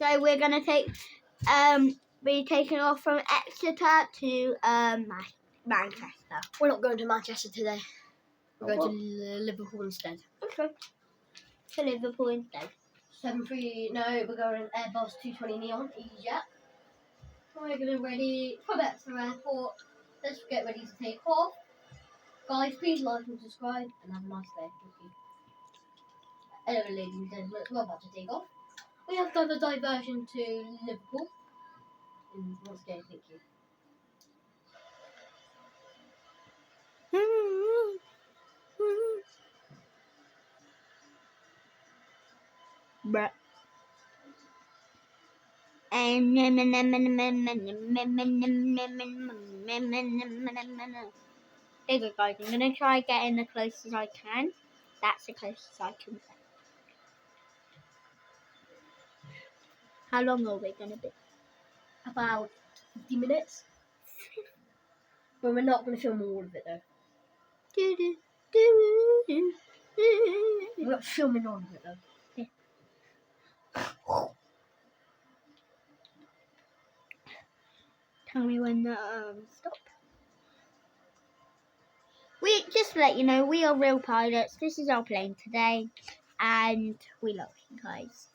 So we're gonna be taking off from Exeter to Manchester. We're not going to Manchester today. We're going to Liverpool instead. Okay. To Liverpool instead. We're going Airbus 220 Neon EasyJet. We're going to ready from Exeter Airport. Let's get ready to take off. Guys, please like and subscribe and have a nice day. Thank you. Hello, ladies and gentlemen. We're about to take off. We have done a diversion to Liverpool. And once again, thank you. Bruh. There you go, guys. I'm gonna try getting the closest I can. That's the closest I can get. How long are we gonna be? About 50 minutes. But we're not going to film all of it though. We're not filming all of it though. Tell me when the stop. We just to let you know, we are real pilots. This is our plane today, and we love you guys.